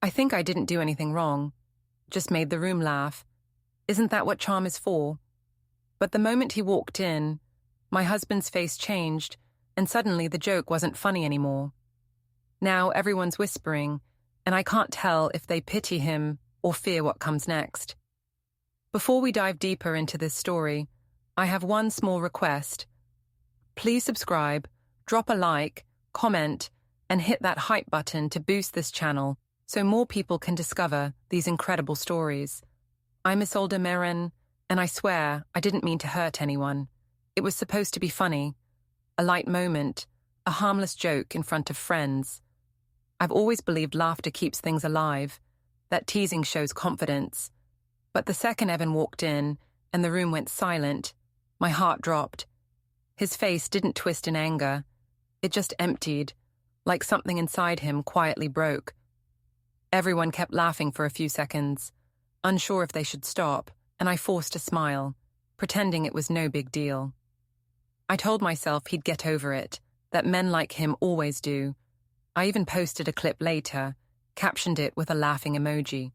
I think I didn't do anything wrong. Just made the room laugh. Isn't that what charm is for? But the moment he walked in, my husband's face changed, and suddenly the joke wasn't funny anymore. Now everyone's whispering, and I can't tell if they pity him or fear what comes next. Before we dive deeper into this story, I have one small request. Please subscribe, drop a like, comment, and hit that hype button to boost this channel so more people can discover these incredible stories. I'm Isolde Merin, and I swear I didn't mean to hurt anyone. It was supposed to be funny, a light moment, a harmless joke in front of friends. I've always believed laughter keeps things alive, that teasing shows confidence. But the second Evan walked in and the room went silent, my heart dropped. His face didn't twist in anger. It just emptied, like something inside him quietly broke. Everyone kept laughing for a few seconds, unsure if they should stop, and I forced a smile, pretending it was no big deal. I told myself he'd get over it, that men like him always do. I even posted a clip later, captioned it with a laughing emoji.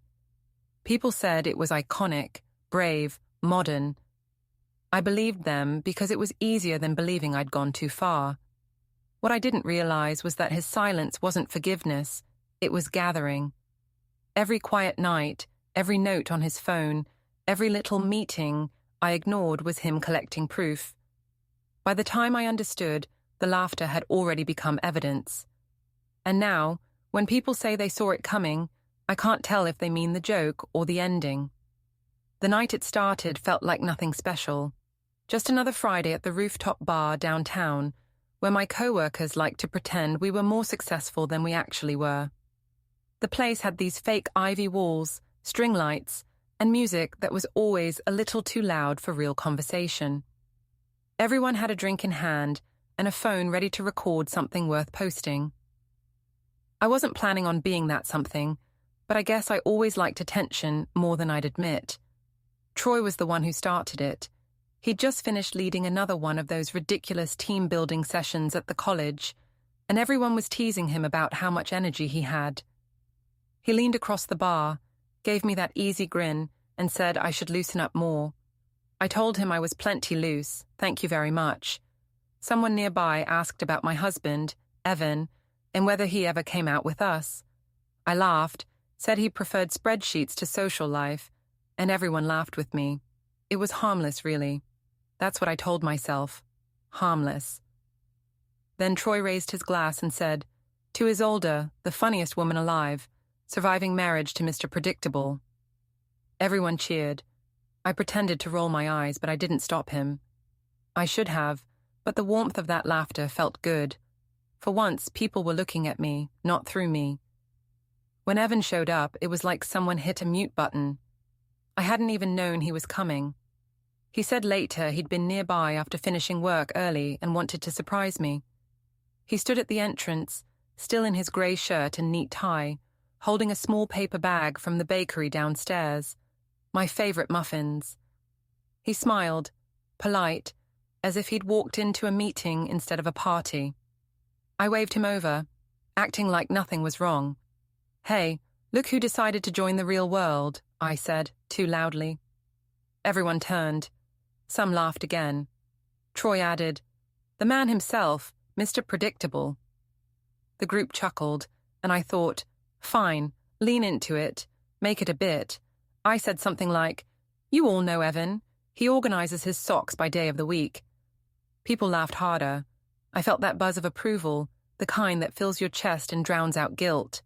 People said it was iconic, brave, modern. I believed them because it was easier than believing I'd gone too far. What I didn't realize was that his silence wasn't forgiveness, it was gathering. Every quiet night, every note on his phone, every little meeting I ignored was him collecting proof. By the time I understood, the laughter had already become evidence. And now, when people say they saw it coming, I can't tell if they mean the joke or the ending. The night it started felt like nothing special. Just another Friday at the rooftop bar downtown, where my coworkers liked to pretend we were more successful than we actually were. The place had these fake ivy walls, string lights, and music that was always a little too loud for real conversation. Everyone had a drink in hand and a phone ready to record something worth posting. I wasn't planning on being that something, but I guess I always liked attention more than I'd admit. Troy was the one who started it. He'd just finished leading another one of those ridiculous team-building sessions at the college, and everyone was teasing him about how much energy he had. He leaned across the bar, gave me that easy grin, and said I should loosen up more. I told him I was plenty loose, thank you very much. Someone nearby asked about my husband, Evan, and whether he ever came out with us. I laughed, said he preferred spreadsheets to social life, and everyone laughed with me. It was harmless, really. That's what I told myself. Harmless. Then Troy raised his glass and said, "To Isolde, the funniest woman alive, surviving marriage to Mr. Predictable." Everyone cheered. I pretended to roll my eyes, but I didn't stop him. I should have, but the warmth of that laughter felt good. For once, people were looking at me, not through me. When Evan showed up, it was like someone hit a mute button. I hadn't even known he was coming. He said later he'd been nearby after finishing work early and wanted to surprise me. He stood at the entrance, still in his grey shirt and neat tie, holding a small paper bag from the bakery downstairs. My favourite muffins. He smiled, polite, as if he'd walked into a meeting instead of a party. I waved him over, acting like nothing was wrong. "Hey, look who decided to join the real world," I said, too loudly. Everyone turned. Some laughed again. Troy added, "The man himself, Mr. Predictable." The group chuckled, and I thought, fine, lean into it, make it a bit. I said something like, "You all know Evan. He organizes his socks by day of the week." People laughed harder. I felt that buzz of approval, the kind that fills your chest and drowns out guilt.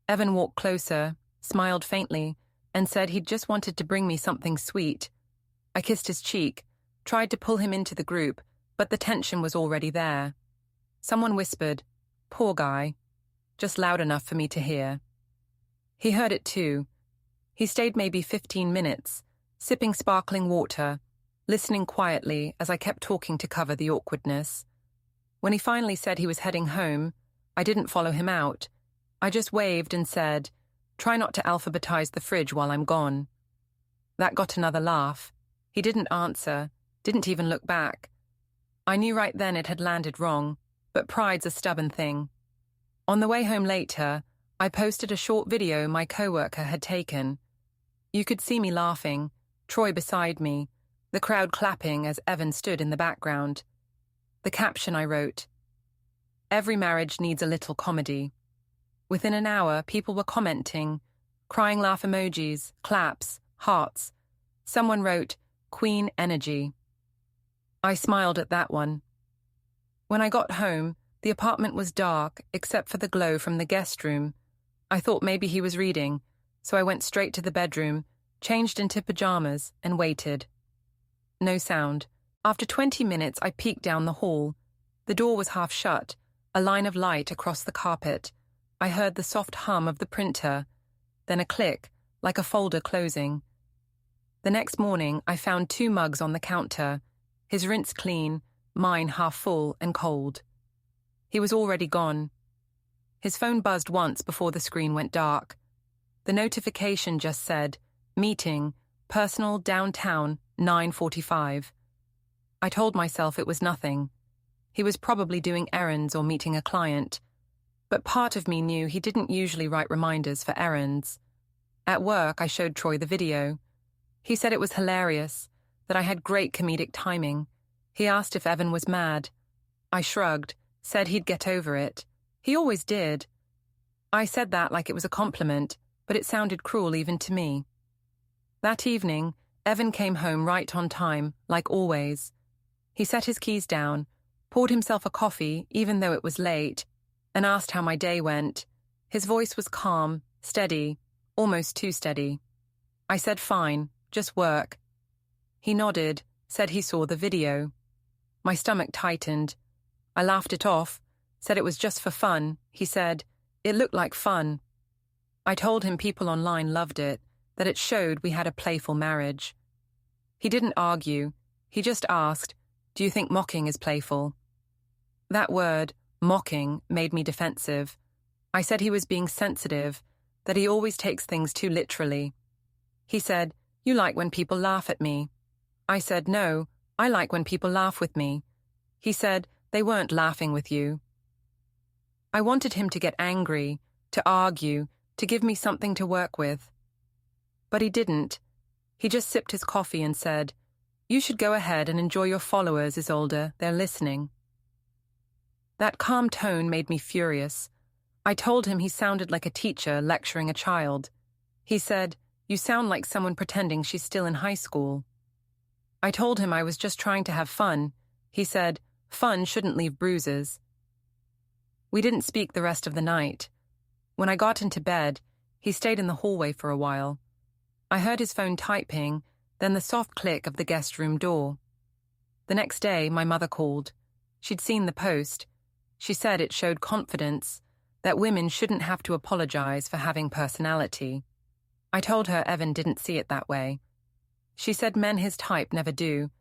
Evan walked closer, smiled faintly, and said he'd just wanted to bring me something sweet. I kissed his cheek, tried to pull him into the group, but the tension was already there. Someone whispered, "Poor guy," just loud enough for me to hear. He heard it too. He stayed maybe 15 minutes, sipping sparkling water, listening quietly as I kept talking to cover the awkwardness. When he finally said he was heading home, I didn't follow him out. I just waved and said, "Try not to alphabetize the fridge while I'm gone." That got another laugh. He didn't answer, didn't even look back. I knew right then it had landed wrong, but pride's a stubborn thing. On the way home later, I posted a short video my coworker had taken. You could see me laughing, Troy beside me, the crowd clapping as Evan stood in the background. The caption I wrote: "Every marriage needs a little comedy." Within an hour, people were commenting, crying laugh emojis, claps, hearts. Someone wrote, "Queen energy." I smiled at that one. When I got home, the apartment was dark except for the glow from the guest room. I thought maybe he was reading, so I went straight to the bedroom, changed into pajamas, and waited. No sound. After 20 minutes, I peeked down the hall. The door was half shut, a line of light across the carpet. I heard the soft hum of the printer, then a click, like a folder closing. The next morning, I found 2 mugs on the counter, his rinse clean, mine half full and cold. He was already gone. His phone buzzed once before the screen went dark. The notification just said, "Meeting, personal downtown, 9:45. I told myself it was nothing. He was probably doing errands or meeting a client. But part of me knew he didn't usually write reminders for errands. At work, I showed Troy the video. He said it was hilarious, that I had great comedic timing. He asked if Evan was mad. I shrugged, said he'd get over it. He always did. I said that like it was a compliment, but it sounded cruel even to me. That evening, Evan came home right on time, like always. He set his keys down, poured himself a coffee even though it was late, and asked how my day went. His voice was calm, steady, almost too steady. I said fine, just work. He nodded, said he saw the video. My stomach tightened. I laughed it off, said it was just for fun. He said, "It looked like fun." I told him people online loved it, that it showed we had a playful marriage. He didn't argue. He just asked, "Do you think mocking is playful?" That word, mocking, made me defensive. I said he was being sensitive, that he always takes things too literally. He said, "You like when people laugh at me." I said, "No, I like when people laugh with me." He said, "They weren't laughing with you." I wanted him to get angry, to argue, to give me something to work with. But he didn't. He just sipped his coffee and said, "You should go ahead and enjoy your followers, Isolde. They're listening." That calm tone made me furious. I told him he sounded like a teacher lecturing a child. He said, "You sound like someone pretending she's still in high school." I told him I was just trying to have fun. He said, "Fun shouldn't leave bruises." We didn't speak the rest of the night. When I got into bed, he stayed in the hallway for a while. I heard his phone typing, then the soft click of the guest room door. The next day, my mother called. She'd seen the post. She said it showed confidence, that women shouldn't have to apologize for having personality. I told her Evan didn't see it that way. She said men his type never do,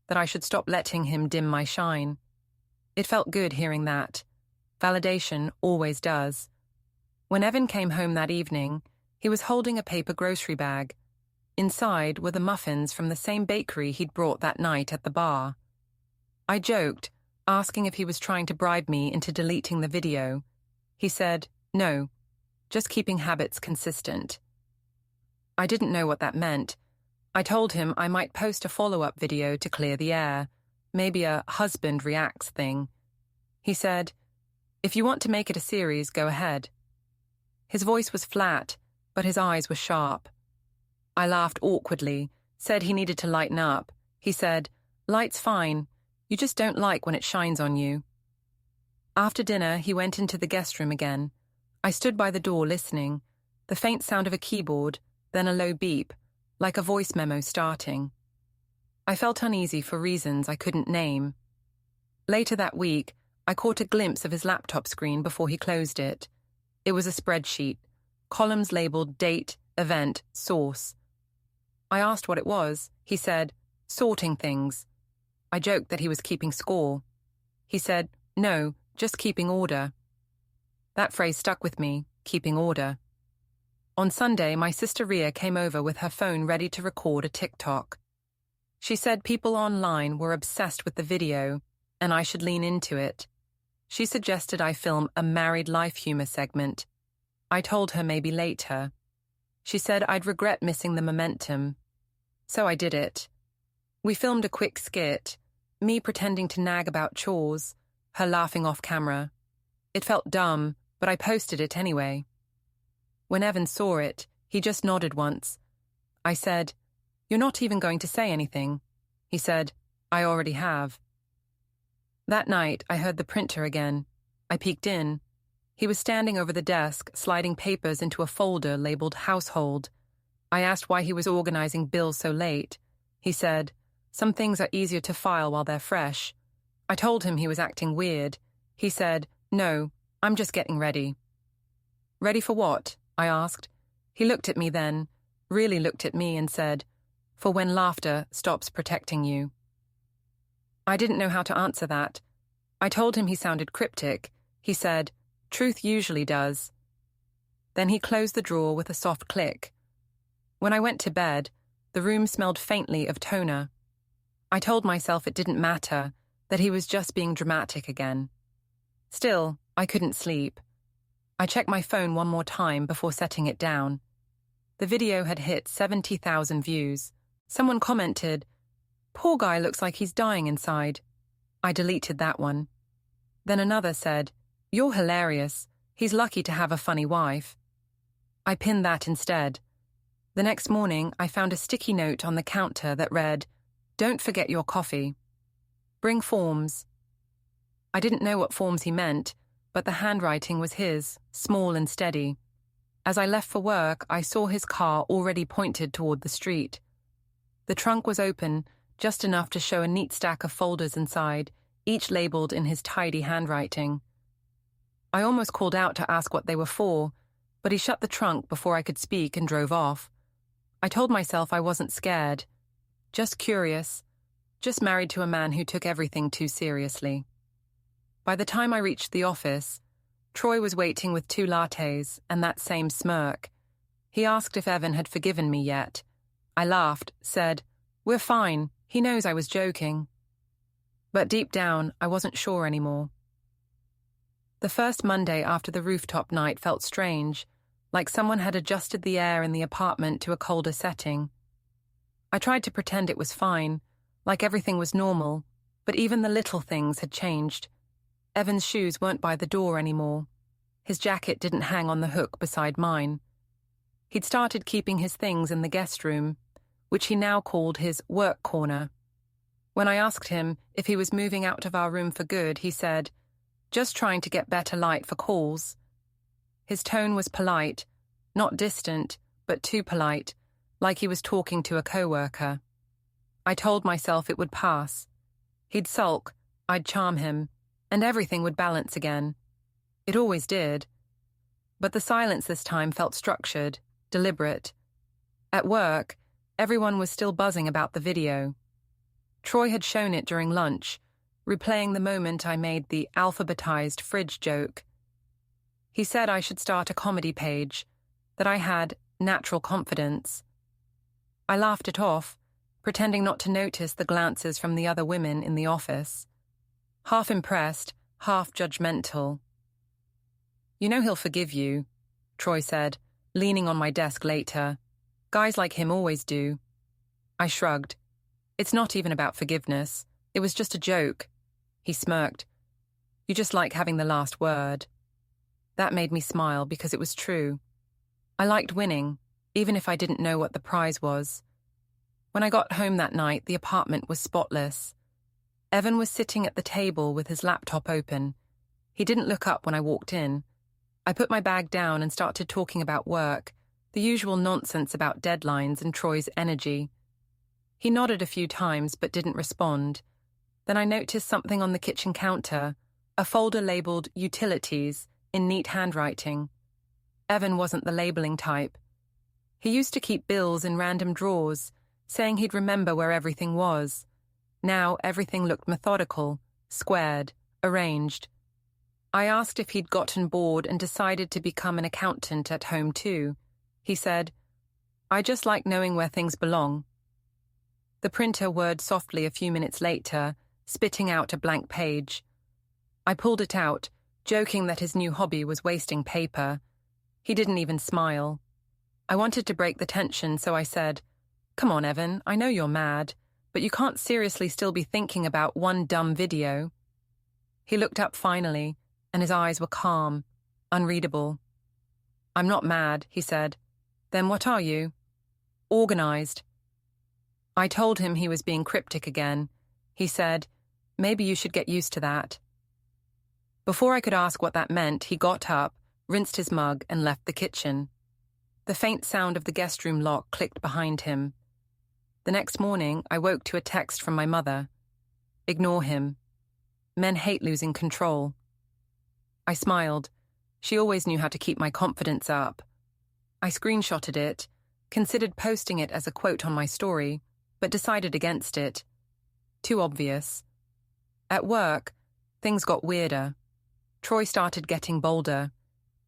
that I should stop letting him dim my shine. It felt good hearing that. Validation always does. When Evan came home that evening, he was holding a paper grocery bag. Inside were the muffins from the same bakery he'd brought that night at the bar. I joked, asking if he was trying to bribe me into deleting the video. He said, "No, just keeping habits consistent." I didn't know what that meant. I told him I might post a follow-up video to clear the air, maybe a husband reacts thing. He said, "If you want to make it a series, go ahead." His voice was flat, but his eyes were sharp. I laughed awkwardly, said he needed to lighten up. He said, "Light's fine. You just don't like when it shines on you." After dinner, he went into the guest room again. I stood by the door listening, the faint sound of a keyboard, then a low beep, like a voice memo starting. I felt uneasy for reasons I couldn't name. Later that week, I caught a glimpse of his laptop screen before he closed it. It was a spreadsheet, columns labeled date, event, source. I asked what it was. He said, "Sorting things." I joked that he was keeping score. He said, "No, just keeping order." That phrase stuck with me, keeping order. On Sunday, my sister Ria came over with her phone ready to record a TikTok. She said people online were obsessed with the video, and I should lean into it. She suggested I film a married life humor segment. I told her maybe later. She said I'd regret missing the momentum. So I did it. We filmed a quick skit, me pretending to nag about chores, her laughing off camera. It felt dumb, but I posted it anyway. When Evan saw it, he just nodded once. I said, "You're not even going to say anything." He said, "I already have." That night, I heard the printer again. I peeked in. He was standing over the desk, sliding papers into a folder labeled Household. I asked why he was organizing bills so late. He said, "Some things are easier to file while they're fresh." I told him he was acting weird. He said, "No, I'm just getting ready." "Ready for what?" I asked. He looked at me then, really looked at me and said, "For when laughter stops protecting you." I didn't know how to answer that. I told him he sounded cryptic. He said, "Truth usually does." Then he closed the drawer with a soft click. When I went to bed, the room smelled faintly of toner. I told myself it didn't matter, that he was just being dramatic again. Still, I couldn't sleep. I checked my phone one more time before setting it down. The video had hit 70,000 views. Someone commented, "Poor guy looks like he's dying inside." I deleted that one. Then another said, "You're hilarious. He's lucky to have a funny wife." I pinned that instead. The next morning, I found a sticky note on the counter that read, "Don't forget your coffee. Bring forms." I didn't know what forms he meant, but the handwriting was his, small and steady. As I left for work, I saw his car already pointed toward the street. The trunk was open, just enough to show a neat stack of folders inside, each labeled in his tidy handwriting. I almost called out to ask what they were for, but he shut the trunk before I could speak and drove off. I told myself I wasn't scared, just curious, just married to a man who took everything too seriously. By the time I reached the office, Troy was waiting with 2 lattes and that same smirk. He asked if Evan had forgiven me yet. I laughed, said, "We're fine, he knows I was joking." But deep down, I wasn't sure anymore. The first Monday after the rooftop night felt strange, like someone had adjusted the air in the apartment to a colder setting. I tried to pretend it was fine, like everything was normal, but even the little things had changed. Evan's shoes weren't by the door anymore. His jacket didn't hang on the hook beside mine. He'd started keeping his things in the guest room, which he now called his work corner. When I asked him if he was moving out of our room for good, he said, "Just trying to get better light for calls." His tone was polite, not distant, but too polite, like he was talking to a coworker. I told myself it would pass. He'd sulk, I'd charm him, and everything would balance again. It always did. But the silence this time felt structured, deliberate. At work, everyone was still buzzing about the video. Troy had shown it during lunch, replaying the moment I made the alphabetized fridge joke. He said I should start a comedy page, that I had natural confidence. I laughed it off, pretending not to notice the glances from the other women in the office. Half impressed, half judgmental. "You know he'll forgive you," Troy said, leaning on my desk later. "Guys like him always do." I shrugged. "It's not even about forgiveness. It was just a joke." He smirked. "You just like having the last word." That made me smile because it was true. I liked winning, even if I didn't know what the prize was. When I got home that night, the apartment was spotless. Evan was sitting at the table with his laptop open. He didn't look up when I walked in. I put my bag down and started talking about work, the usual nonsense about deadlines and Troy's energy. He nodded a few times but didn't respond. Then I noticed something on the kitchen counter, a folder labeled Utilities in neat handwriting. Evan wasn't the labeling type. He used to keep bills in random drawers, saying he'd remember where everything was. Now everything looked methodical, squared, arranged. I asked if he'd gotten bored and decided to become an accountant at home too. He said, "I just like knowing where things belong." The printer whirred softly a few minutes later, spitting out a blank page. I pulled it out, joking that his new hobby was wasting paper. He didn't even smile. I wanted to break the tension, so I said, "Come on, Evan, I know you're mad, but you can't seriously still be thinking about one dumb video." He looked up finally, and his eyes were calm, unreadable. "I'm not mad," he said. "Then what are you?" "Organized." I told him he was being cryptic again. He said, "Maybe you should get used to that." Before I could ask what that meant, he got up, rinsed his mug, and left the kitchen. The faint sound of the guest room lock clicked behind him. The next morning, I woke to a text from my mother. "Ignore him. Men hate losing control." I smiled. She always knew how to keep my confidence up. I screenshotted it, considered posting it as a quote on my story, but decided against it. Too obvious. At work, things got weirder. Troy started getting bolder.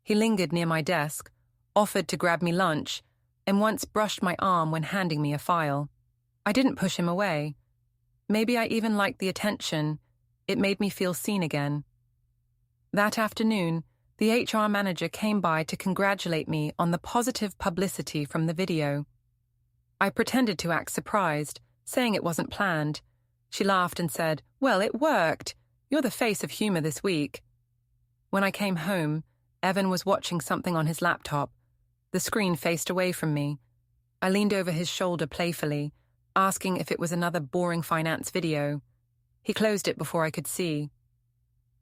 He lingered near my desk, offered to grab me lunch, and once brushed my arm when handing me a file. I didn't push him away. Maybe I even liked the attention. It made me feel seen again. That afternoon, the HR manager came by to congratulate me on the positive publicity from the video. I pretended to act surprised, saying it wasn't planned. She laughed and said, "Well, it worked. You're the face of humor this week." When I came home, Evan was watching something on his laptop. The screen faced away from me. I leaned over his shoulder playfully, asking if it was another boring finance video. He closed it before I could see.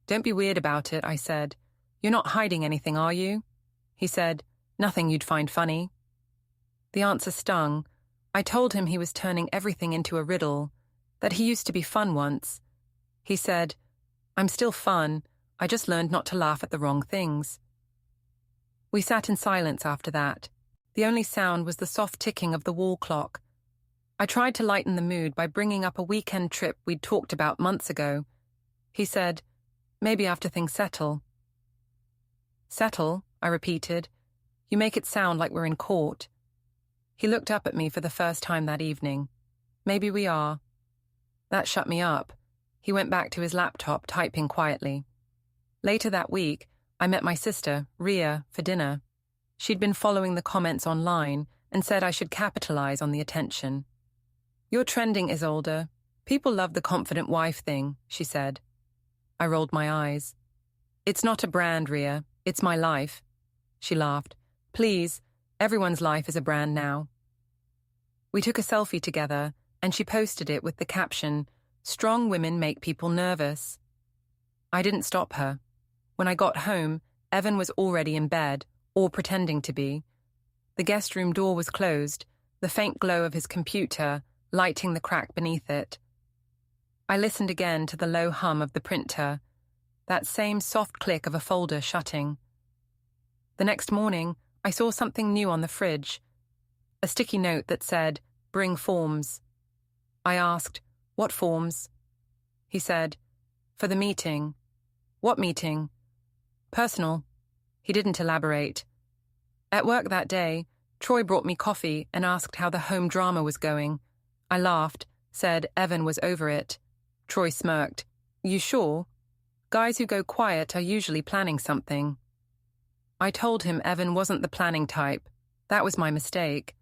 "Don't be weird about it," I said. "You're not hiding anything, are you?" He said, "Nothing you'd find funny." The answer stung. I told him he was turning everything into a riddle, that he used to be fun once. He said, "I'm still fun. I just learned not to laugh at the wrong things." We sat in silence after that. The only sound was the soft ticking of the wall clock. I tried to lighten the mood by bringing up a weekend trip we'd talked about months ago. He said, "Maybe after things settle." "Settle?" I repeated. "You make it sound like we're in court." He looked up at me for the first time that evening. "Maybe we are." That shut me up. He went back to his laptop, typing quietly. Later that week, I met my sister, Ria, for dinner. She'd been following the comments online and said I should capitalize on the attention. "You're trending, Isolde. People love the confident wife thing," she said. I rolled my eyes. "It's not a brand, Ria. It's my life." She laughed. "Please, everyone's life is a brand now." We took a selfie together, and she posted it with the caption, "Strong women make people nervous." I didn't stop her. When I got home, Evan was already in bed, or pretending to be. The guest room door was closed, the faint glow of his computer lighting the crack beneath it. I listened again to the low hum of the printer, that same soft click of a folder shutting. The next morning, I saw something new on the fridge, a sticky note that said, "Bring forms." I asked, "What forms?" He said, "For the meeting." "What meeting?" "Personal." He didn't elaborate. At work that day, Troy brought me coffee and asked how the home drama was going. I laughed, said Evan was over it. Troy smirked. "You sure? Guys who go quiet are usually planning something." I told him Evan wasn't the planning type. That was my mistake.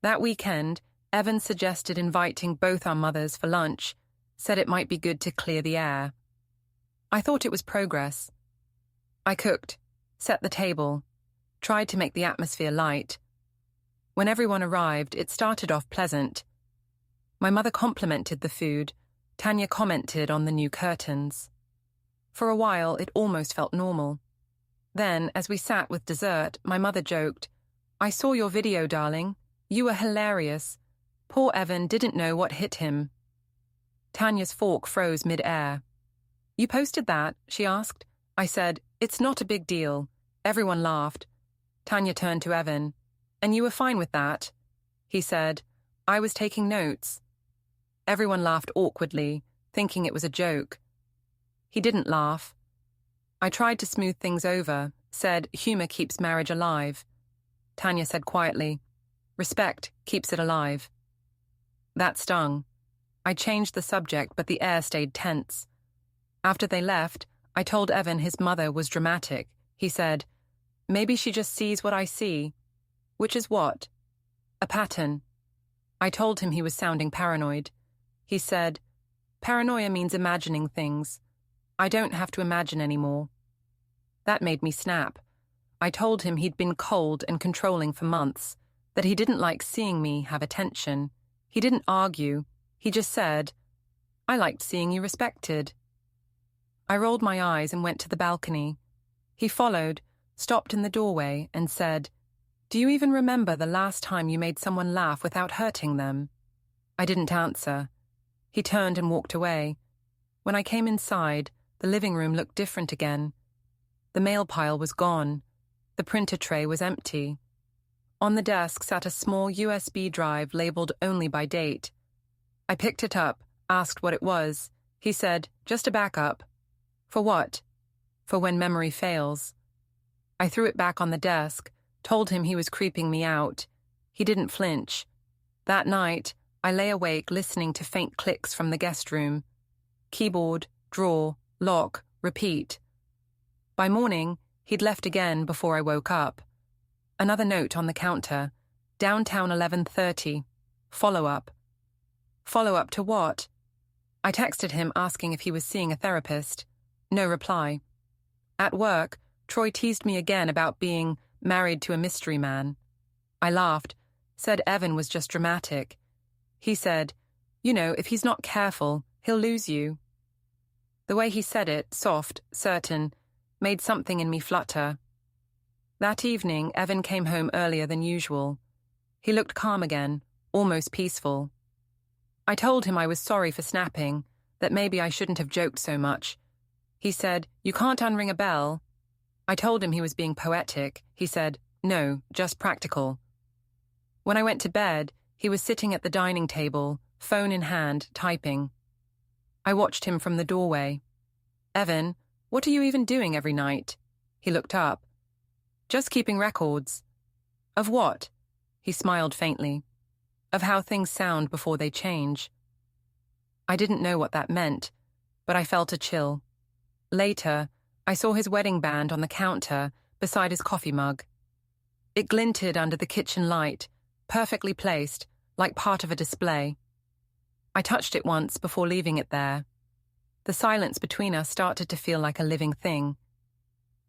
That weekend, Evan suggested inviting both our mothers for lunch, said it might be good to clear the air. I thought it was progress. I cooked, set the table, tried to make the atmosphere light. When everyone arrived, it started off pleasant. My mother complimented the food. Tanya commented on the new curtains. For a while, it almost felt normal. Then, as we sat with dessert, my mother joked, "I saw your video, darling. You were hilarious. Poor Evan didn't know what hit him." Tanya's fork froze mid-air. "You posted that?" she asked. I said, "It's not a big deal." Everyone laughed. Tanya turned to Evan. "And you were fine with that?" He said, "I was taking notes." Everyone laughed awkwardly, thinking it was a joke. He didn't laugh. I tried to smooth things over, said humor keeps marriage alive. Tanya said quietly, "Respect keeps it alive." That stung. I changed the subject, but the air stayed tense. After they left, I told Evan his mother was dramatic. He said, Maybe she just sees what I see. Which is what? A pattern. I told him he was sounding paranoid. He said, "Paranoia means imagining things. I don't have to imagine anymore." That made me snap. I told him he'd been cold and controlling for months, that he didn't like seeing me have attention. He didn't argue. He just said, "I liked seeing you respected." I rolled my eyes and went to the balcony. He followed, stopped in the doorway, and said, "Do you even remember the last time you made someone laugh without hurting them?" I didn't answer. He turned and walked away. When I came inside, the living room looked different again. The mail pile was gone. The printer tray was empty. On the desk sat a small USB drive labeled only by date. I picked it up, asked what it was. He said, "Just a backup." "For what?" "For when memory fails." I threw it back on the desk, told him he was creeping me out. He didn't flinch. That night, I lay awake listening to faint clicks from the guest room. Keyboard, drawer, lock, repeat. By morning, he'd left again before I woke up. Another note on the counter. Downtown 11:30. Follow-up. Follow-up to what? I texted him asking if he was seeing a therapist. No reply. At work, Troy teased me again about being married to a mystery man. I laughed, said Evan was just dramatic. He said, "If he's not careful, he'll lose you." The way he said it, soft, certain, made something in me flutter. That evening, Evan came home earlier than usual. He looked calm again, almost peaceful. I told him I was sorry for snapping, that maybe I shouldn't have joked so much. He said, "You can't unring a bell." I told him he was being poetic. He said, "No, just practical." When I went to bed, he was sitting at the dining table, phone in hand, typing. I watched him from the doorway. "Evan, what are you even doing every night?" He looked up. "Just keeping records." "Of what?" He smiled faintly. "Of how things sound before they change." I didn't know what that meant, but I felt a chill. Later, I saw his wedding band on the counter beside his coffee mug. It glinted under the kitchen light, perfectly placed, like part of a display. I touched it once before leaving it there. The silence between us started to feel like a living thing.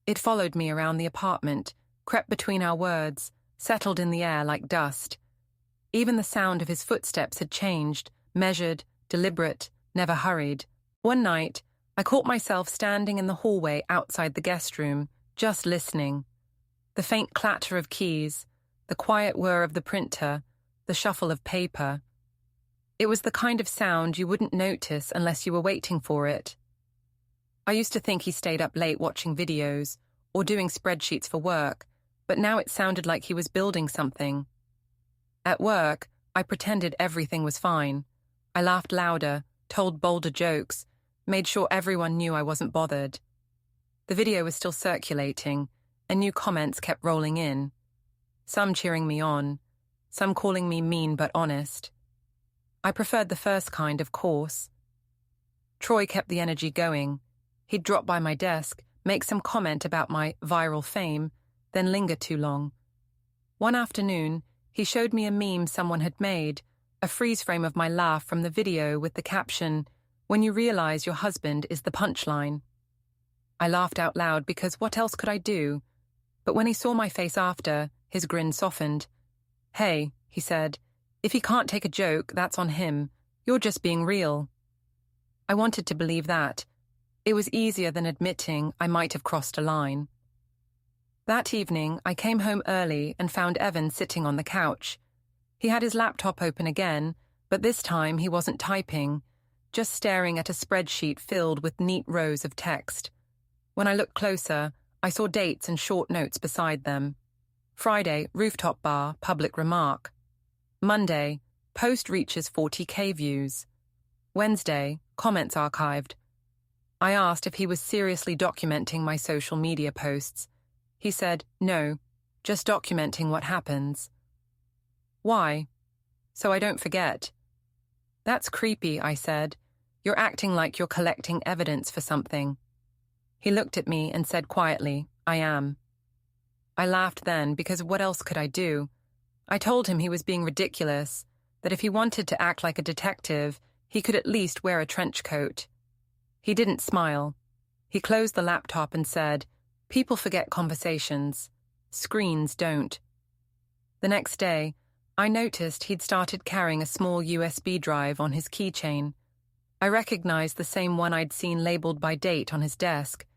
It followed me around the apartment, crept between our words, settled in the air like dust. Even the sound of his footsteps had changed, measured, deliberate, never hurried. One night, I caught myself standing in the hallway outside the guest room, just listening. The faint clatter of keys, the quiet whir of the printer, the shuffle of paper. It was the kind of sound you wouldn't notice unless you were waiting for it. I used to think he stayed up late watching videos or doing spreadsheets for work, but now it sounded like he was building something. At work, I pretended everything was fine. I laughed louder, told bolder jokes, made sure everyone knew I wasn't bothered. The video was still circulating, and new comments kept rolling in. Some cheering me on, some calling me mean but honest. I preferred the first kind, of course. Troy kept the energy going. He'd drop by my desk, make some comment about my viral fame, then linger too long. One afternoon, he showed me a meme someone had made, a freeze frame of my laugh from the video with the caption, "When you realize your husband is the punchline." I laughed out loud because what else could I do? But when he saw my face after, his grin softened. "Hey," he said, "if he can't take a joke, that's on him. You're just being real." I wanted to believe that. It was easier than admitting I might have crossed a line. That evening, I came home early and found Evan sitting on the couch. He had his laptop open again, but this time he wasn't typing, just staring at a spreadsheet filled with neat rows of text. When I looked closer, I saw dates and short notes beside them. Friday, rooftop bar, public remark. Monday, post reaches 40K views. Wednesday, comments archived. I asked if he was seriously documenting my social media posts. He said, "No, just documenting what happens." "Why?" "So I don't forget." "That's creepy," I said. "You're acting like you're collecting evidence for something." He looked at me and said quietly, "I am." I laughed then because what else could I do? I told him he was being ridiculous, that if he wanted to act like a detective, he could at least wear a trench coat. He didn't smile. He closed the laptop and said, "People forget conversations. Screens don't." The next day, I noticed he'd started carrying a small USB drive on his keychain. I recognized the same one I'd seen labeled by date on his desk.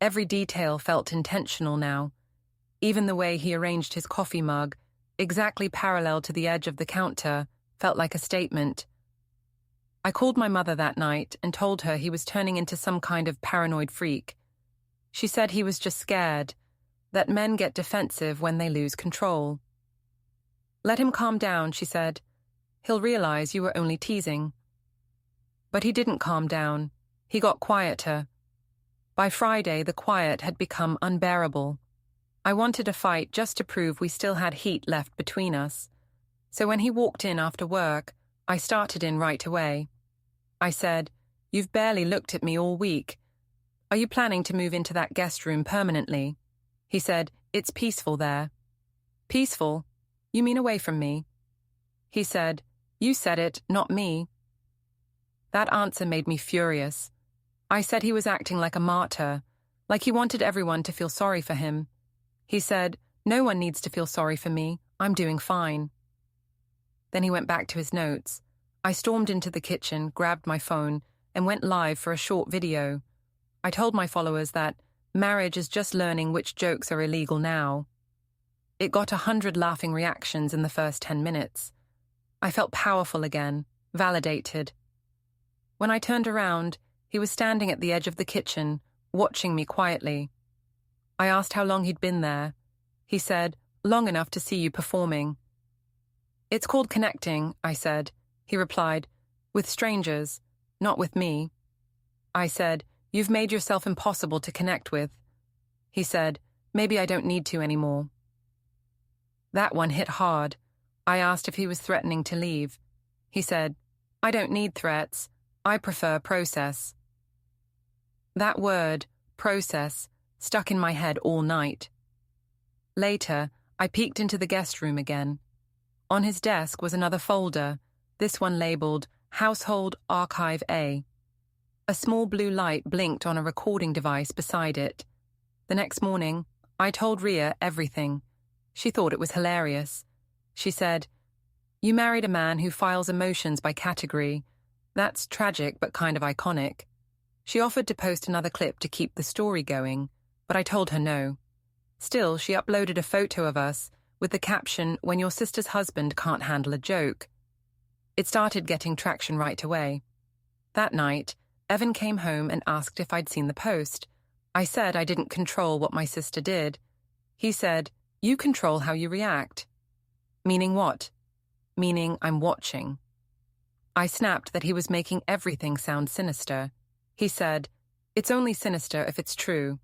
Every detail felt intentional now. Even the way he arranged his coffee mug, exactly parallel to the edge of the counter, felt like a statement. I called my mother that night and told her he was turning into some kind of paranoid freak. She said he was just scared, that men get defensive when they lose control. "Let him calm down," she said. "He'll realize you were only teasing." But he didn't calm down. He got quieter. By Friday, the quiet had become unbearable. I wanted a fight just to prove we still had heat left between us. So when he walked in after work, I started in right away. I said, "You've barely looked at me all week. Are you planning to move into that guest room permanently?" He said, "It's peaceful there." "Peaceful? You mean away from me?" He said, "You said it, not me." That answer made me furious. I said he was acting like a martyr, like he wanted everyone to feel sorry for him. He said, "No one needs to feel sorry for me. I'm doing fine." Then he went back to his notes. I stormed into the kitchen, grabbed my phone, and went live for a short video. I told my followers that marriage is just learning which jokes are illegal now. It got 100 laughing reactions in the first 10 minutes. I felt powerful again, validated. When I turned around, he was standing at the edge of the kitchen, watching me quietly. I asked how long he'd been there. He said, "Long enough to see you performing." "It's called connecting," I said. He replied, "With strangers, not with me." I said, "You've made yourself impossible to connect with." He said, "Maybe I don't need to anymore." That one hit hard. I asked if he was threatening to leave. He said, "I don't need threats. I prefer process." That word, process, stuck in my head all night. Later, I peeked into the guest room again. On his desk was another folder, this one labeled Household Archive A. A small blue light blinked on a recording device beside it. The next morning, I told Ria everything. She thought it was hilarious. She said, "You married a man who files emotions by category. That's tragic but kind of iconic." She offered to post another clip to keep the story going, but I told her no. Still, she uploaded a photo of us with the caption, "When your sister's husband can't handle a joke." It started getting traction right away. That night, Evan came home and asked if I'd seen the post. I said I didn't control what my sister did. He said, "You control how you react." Meaning what? Meaning I'm watching. I snapped that he was making everything sound sinister. He said, "It's only sinister if it's true."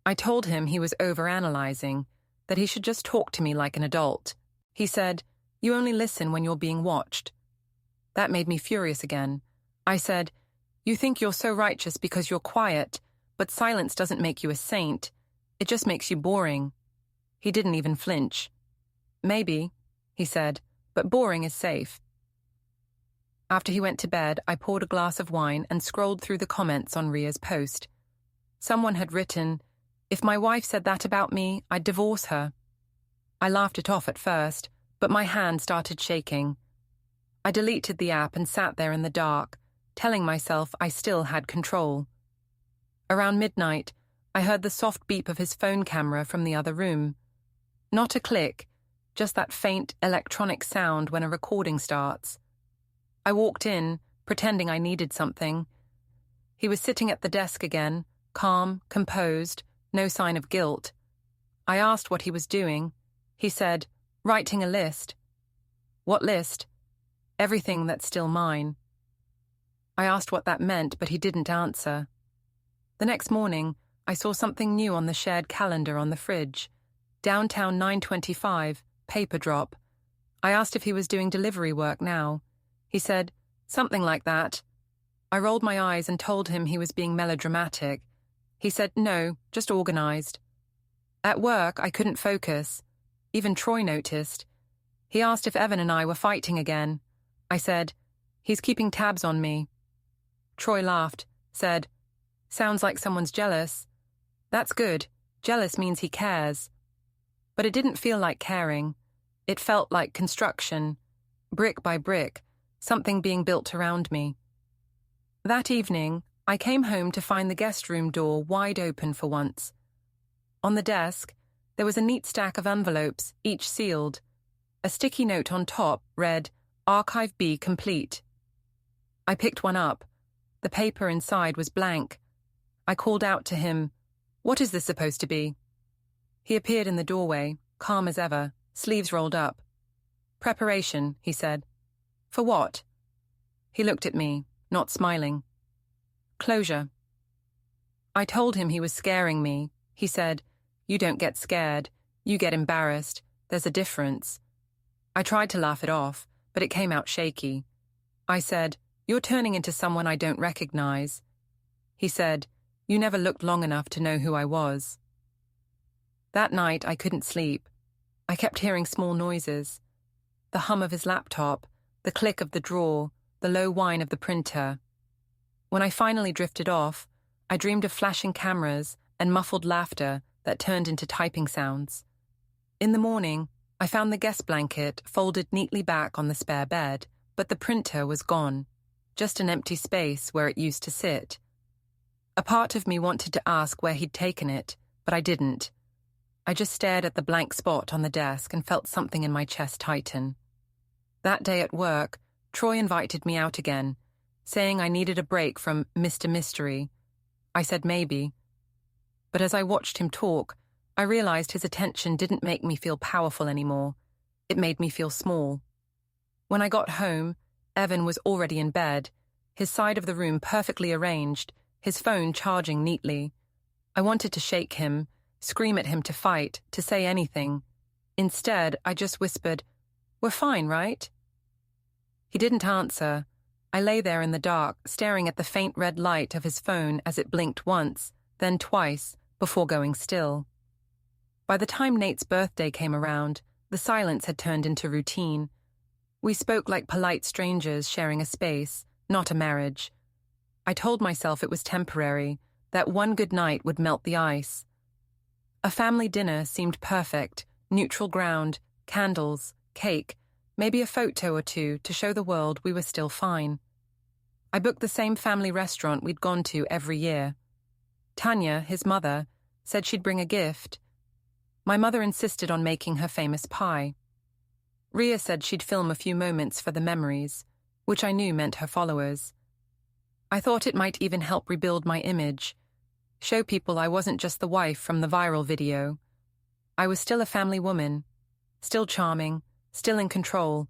I told him he was overanalyzing, that he should just talk to me like an adult. He said, "You only listen when you're being watched." That made me furious again. I said, "You think you're so righteous because you're quiet, but silence doesn't make you a saint. It just makes you boring." He didn't even flinch. "Maybe," he said, "but boring is safe." After he went to bed, I poured a glass of wine and scrolled through the comments on Ria's post. Someone had written, "If my wife said that about me, I'd divorce her." I laughed it off at first, but my hand started shaking. I deleted the app and sat there in the dark, telling myself I still had control. Around midnight, I heard the soft beep of his phone camera from the other room. Not a click, just that faint electronic sound when a recording starts. I walked in, pretending I needed something. He was sitting at the desk again, calm, composed, no sign of guilt. I asked what he was doing. He said, "Writing a list." "What list?" "Everything that's still mine." I asked what that meant, but he didn't answer. The next morning, I saw something new on the shared calendar on the fridge. Downtown 925, paper drop. I asked if he was doing delivery work now. He said, "Something like that." I rolled my eyes and told him he was being melodramatic. He said, "No, just organized." At work, I couldn't focus. Even Troy noticed. He asked if Evan and I were fighting again. I said, "He's keeping tabs on me." Troy laughed, said, "Sounds like someone's jealous." That's good. Jealous means he cares. But it didn't feel like caring. It felt like construction, brick by brick, something being built around me. That evening, I came home to find the guest room door wide open for once. On the desk, there was a neat stack of envelopes, each sealed. A sticky note on top read, "Archive B complete." I picked one up. The paper inside was blank. I called out to him, "What is this supposed to be?" He appeared in the doorway, calm as ever, sleeves rolled up. "Preparation," he said. "For what?" He looked at me, not smiling. "Closure." I told him he was scaring me. He said, "You don't get scared. You get embarrassed. There's a difference." I tried to laugh it off, but it came out shaky. I said, "You're turning into someone I don't recognize." He said, "You never looked long enough to know who I was." That night, I couldn't sleep. I kept hearing small noises. The hum of his laptop, the click of the drawer, the low whine of the printer. When I finally drifted off, I dreamed of flashing cameras and muffled laughter that turned into typing sounds. In the morning, I found the guest blanket folded neatly back on the spare bed, but the printer was gone, just an empty space where it used to sit. A part of me wanted to ask where he'd taken it, but I didn't. I just stared at the blank spot on the desk and felt something in my chest tighten. That day at work, Troy invited me out again, saying I needed a break from Mr. Mystery. I said maybe. But as I watched him talk, I realized his attention didn't make me feel powerful anymore. It made me feel small. When I got home, Evan was already in bed, his side of the room perfectly arranged, his phone charging neatly. I wanted to shake him, scream at him to fight, to say anything. Instead, I just whispered, "We're fine, right?" He didn't answer. I lay there in the dark, staring at the faint red light of his phone as it blinked once, then twice, before going still. By the time Nate's birthday came around, the silence had turned into routine. We spoke like polite strangers sharing a space, not a marriage. I told myself it was temporary, that one good night would melt the ice. A family dinner seemed perfect, neutral ground, candles, cake, maybe a photo or two to show the world we were still fine. I booked the same family restaurant we'd gone to every year. Tanya, his mother, said she'd bring a gift. My mother insisted on making her famous pie. Ria said she'd film a few moments for the memories, which I knew meant her followers. I thought it might even help rebuild my image, show people I wasn't just the wife from the viral video. I was still a family woman, still charming, still in control.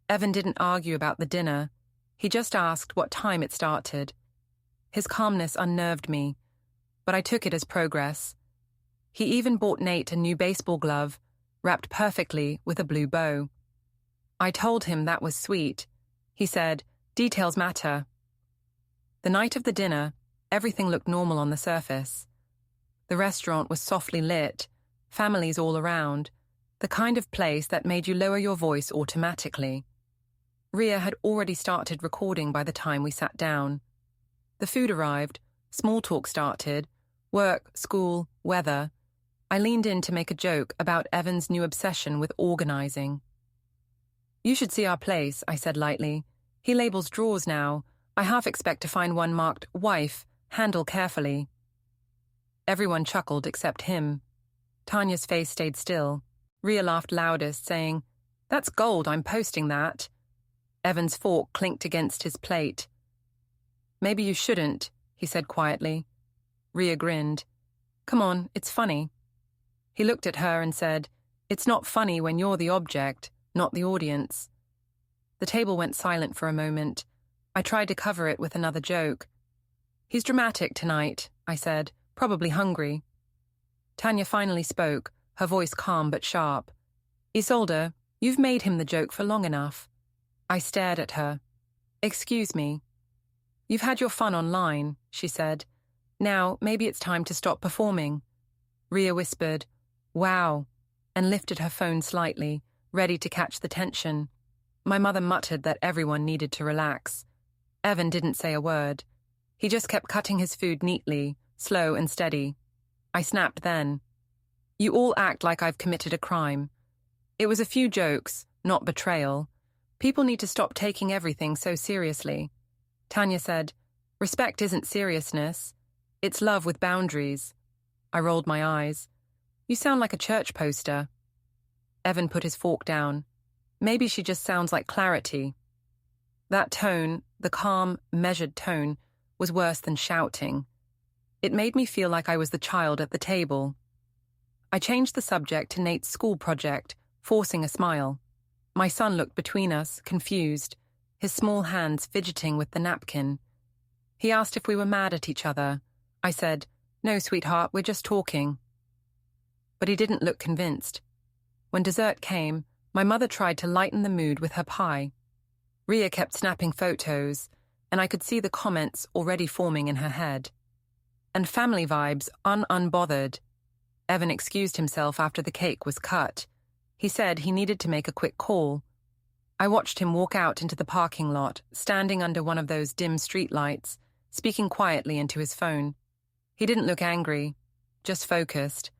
Evan didn't argue about the dinner. He just asked what time it started. His calmness unnerved me, but I took it as progress. He even bought Nate a new baseball glove, wrapped perfectly with a blue bow. I told him that was sweet. He said, "Details matter." The night of the dinner, everything looked normal on the surface. The restaurant was softly lit, families all around, the kind of place that made you lower your voice automatically. Ria had already started recording by the time we sat down. The food arrived, small talk started, work, school, weather. I leaned in to make a joke about Evan's new obsession with organizing. "You should see our place," I said lightly. "He labels drawers now. I half expect to find one marked wife, handle carefully." Everyone chuckled except him. Tanya's face stayed still. Ria laughed loudest, saying, "That's gold, I'm posting that." Evan's fork clinked against his plate. "Maybe you shouldn't," he said quietly. Ria grinned. "Come on, it's funny." He looked at her and said, "It's not funny when you're the object, not the audience." The table went silent for a moment. I tried to cover it with another joke. "He's dramatic tonight," I said, "probably hungry." Tanya finally spoke, her voice calm but sharp. "Isolde, you've made him the joke for long enough." I stared at her. "Excuse me." "You've had your fun online," she said. "Now, maybe it's time to stop performing." Ria whispered, "Wow," and lifted her phone slightly, ready to catch the tension. My mother muttered that everyone needed to relax. Evan didn't say a word. He just kept cutting his food neatly, slow and steady. I snapped then. "You all act like I've committed a crime. It was a few jokes, not betrayal. People need to stop taking everything so seriously." Tanya said, "Respect isn't seriousness. It's love with boundaries." I rolled my eyes. "You sound like a church poster." Evan put his fork down. "Maybe she just sounds like clarity." That tone, the calm, measured tone, was worse than shouting. It made me feel like I was the child at the table. I changed the subject to Nate's school project, forcing a smile. My son looked between us, confused, his small hands fidgeting with the napkin. He asked if we were mad at each other. I said, "No, sweetheart, we're just talking." But he didn't look convinced. When dessert came, my mother tried to lighten the mood with her pie. Ria kept snapping photos, and I could see the comments already forming in her head. And family vibes, unbothered. Evan excused himself after the cake was cut. He said he needed to make a quick call. I watched him walk out into the parking lot, standing under one of those dim streetlights, speaking quietly into his phone. He didn't look angry, just focused.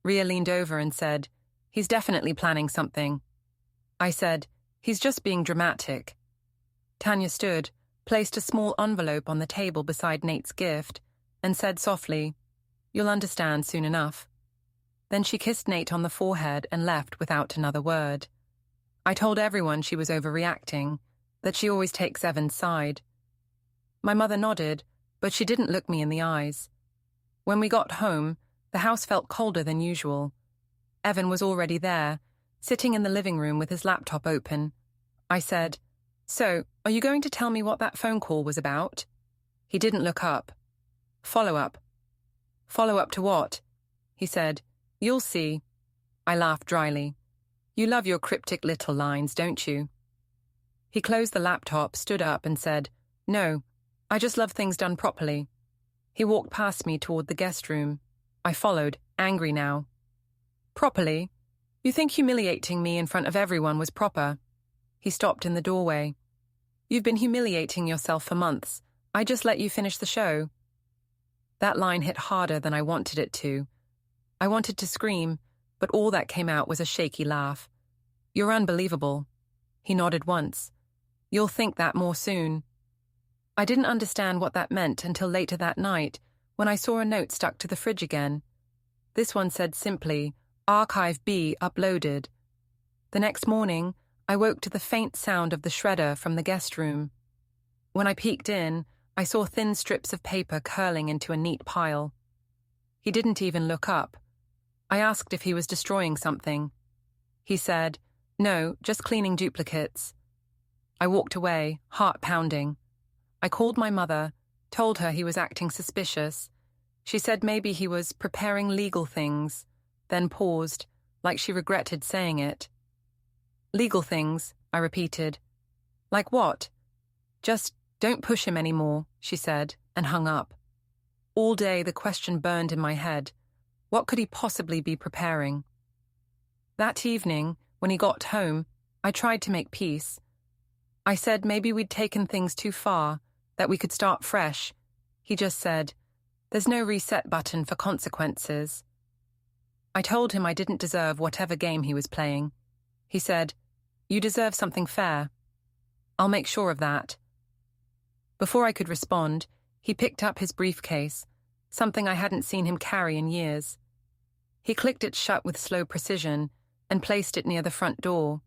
Ria leaned over and said, "He's definitely planning something." I said, "He's just being dramatic." Tanya stood, placed a small envelope on the table beside Nate's gift, and said softly, "You'll understand soon enough." Then she kissed Nate on the forehead and left without another word. I told everyone she was overreacting, that she always takes Evan's side. My mother nodded, but she didn't look me in the eyes. When we got home, the house felt colder than usual. Evan was already there, sitting in the living room with his laptop open. I said, "So, are you going to tell me what that phone call was about?" He didn't look up. "Follow-up." "Follow-up to what?" He said, "You'll see." I laughed dryly. "You love your cryptic little lines, don't you?" He closed the laptop, stood up and said, "No, I just love things done properly." He walked past me toward the guest room. I followed, angry now. "Properly? You think humiliating me in front of everyone was proper?" He stopped in the doorway. "You've been humiliating yourself for months. I just let you finish the show." That line hit harder than I wanted it to. I wanted to scream, but all that came out was a shaky laugh. "You're unbelievable." He nodded once. "You'll think that more soon." I didn't understand what that meant until later that night, when I saw a note stuck to the fridge again. This one said simply, "Archive B uploaded." The next morning, I woke to the faint sound of the shredder from the guest room. When I peeked in, I saw thin strips of paper curling into a neat pile. He didn't even look up. I asked if he was destroying something. He said, "No, just cleaning duplicates." I walked away, heart pounding. I called my mother, told her he was acting suspicious. She said maybe he was preparing legal things, then paused, like she regretted saying it. "Legal things," I repeated. "Like what?" "Just don't push him anymore," she said, and hung up. All day the question burned in my head. What could he possibly be preparing? That evening, when he got home, I tried to make peace. I said maybe we'd taken things too far, that we could start fresh. He just said, "There's no reset button for consequences." I told him I didn't deserve whatever game he was playing. He said, "You deserve something fair." "I'll make sure of that." Before I could respond, he picked up his briefcase, something I hadn't seen him carry in years. He clicked it shut with slow precision and placed it near the front door.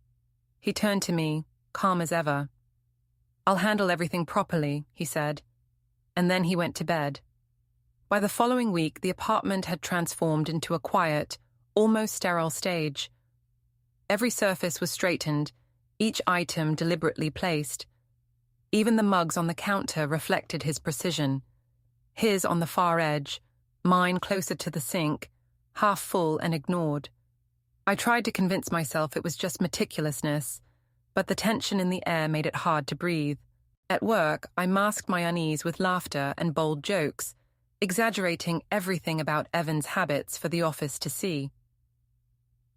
He turned to me, calm as ever. "I'll handle everything properly," he said. And then he went to bed. By the following week, the apartment had transformed into a quiet, almost sterile stage. Every surface was straightened, each item deliberately placed. Even the mugs on the counter reflected his precision. His on the far edge, mine closer to the sink, half full and ignored. I tried to convince myself it was just meticulousness, but the tension in the air made it hard to breathe. At work, I masked my unease with laughter and bold jokes, exaggerating everything about Evan's habits for the office to see.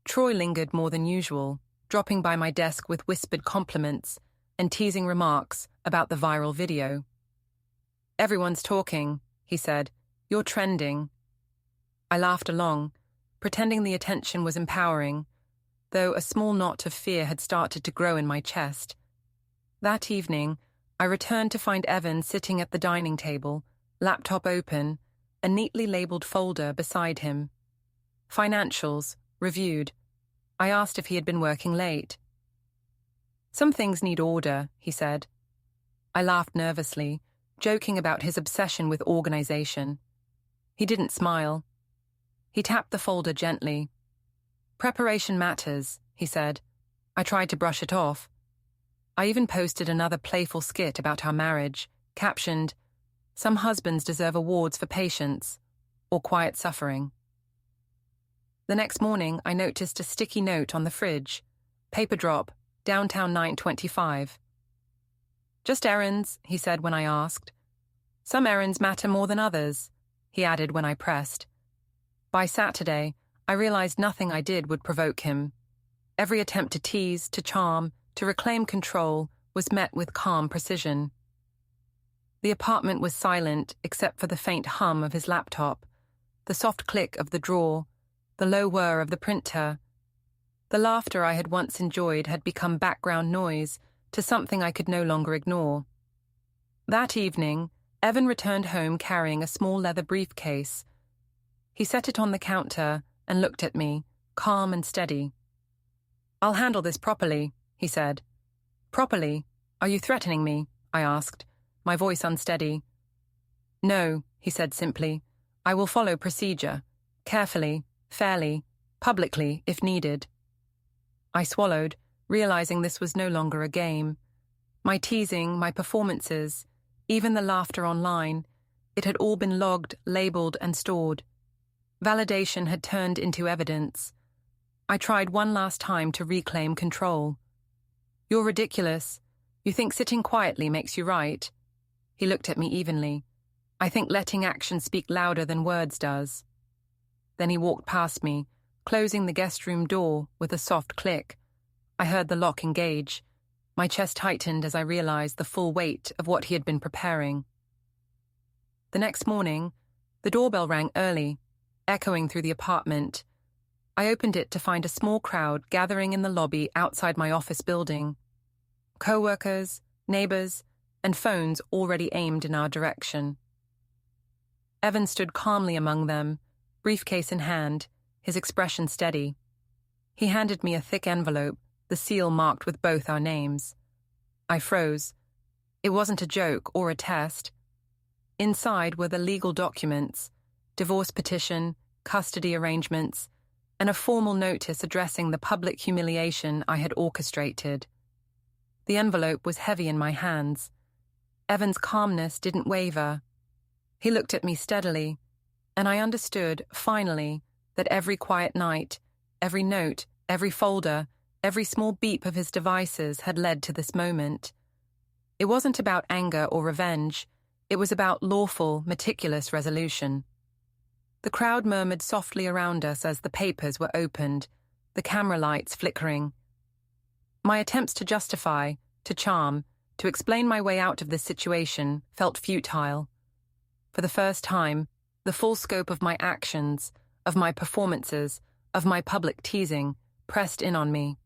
Troy lingered more than usual, dropping by my desk with whispered compliments and teasing remarks about the viral video. "Everyone's talking," he said. "You're trending." I laughed along, pretending the attention was empowering, though a small knot of fear had started to grow in my chest. That evening, I returned to find Evan sitting at the dining table, laptop open, a neatly labeled folder beside him. Financials, reviewed. I asked if he had been working late. "Some things need order," he said. I laughed nervously, joking about his obsession with organization. He didn't smile. He tapped the folder gently. "Preparation matters," he said. I tried to brush it off. I even posted another playful skit about our marriage, captioned, "Some husbands deserve awards for patience," or quiet suffering. The next morning, I noticed a sticky note on the fridge. "Paper drop, downtown 925. "Just errands," he said when I asked. "Some errands matter more than others," he added when I pressed. By Saturday, I realized nothing I did would provoke him. Every attempt to tease, to charm, to reclaim control was met with calm precision. The apartment was silent except for the faint hum of his laptop, the soft click of the drawer, the low whir of the printer. The laughter I had once enjoyed had become background noise to something I could no longer ignore. That evening, Evan returned home carrying a small leather briefcase. He set it on the counter and looked at me, calm and steady. "I'll handle this properly," he said. "Properly? Are you threatening me?" I asked, my voice unsteady. "No," he said simply. "I will follow procedure, carefully, fairly, publicly, if needed." I swallowed, realizing this was no longer a game. My teasing, my performances, even the laughter online, it had all been logged, labeled, and stored. Validation had turned into evidence. I tried one last time to reclaim control. "You're ridiculous. You think sitting quietly makes you right." He looked at me evenly. "I think letting action speak louder than words does." Then he walked past me, closing the guest room door with a soft click. I heard the lock engage. My chest tightened as I realized the full weight of what he had been preparing. The next morning, the doorbell rang early, echoing through the apartment. I opened it to find a small crowd gathering in the lobby outside my office building. Coworkers, neighbors, and phones already aimed in our direction. Evan stood calmly among them, briefcase in hand, his expression steady. He handed me a thick envelope, the seal marked with both our names. I froze. It wasn't a joke or a test. Inside were the legal documents, divorce petition, custody arrangements, and a formal notice addressing the public humiliation I had orchestrated. The envelope was heavy in my hands. Evan's calmness didn't waver. He looked at me steadily, and I understood, finally, that every quiet night, every note, every folder, every small beep of his devices had led to this moment. It wasn't about anger or revenge. It was about lawful, meticulous resolution. The crowd murmured softly around us as the papers were opened, the camera lights flickering. My attempts to justify, to charm, to explain my way out of this situation felt futile. For the first time, the full scope of my actions, of my performances, of my public teasing, pressed in on me.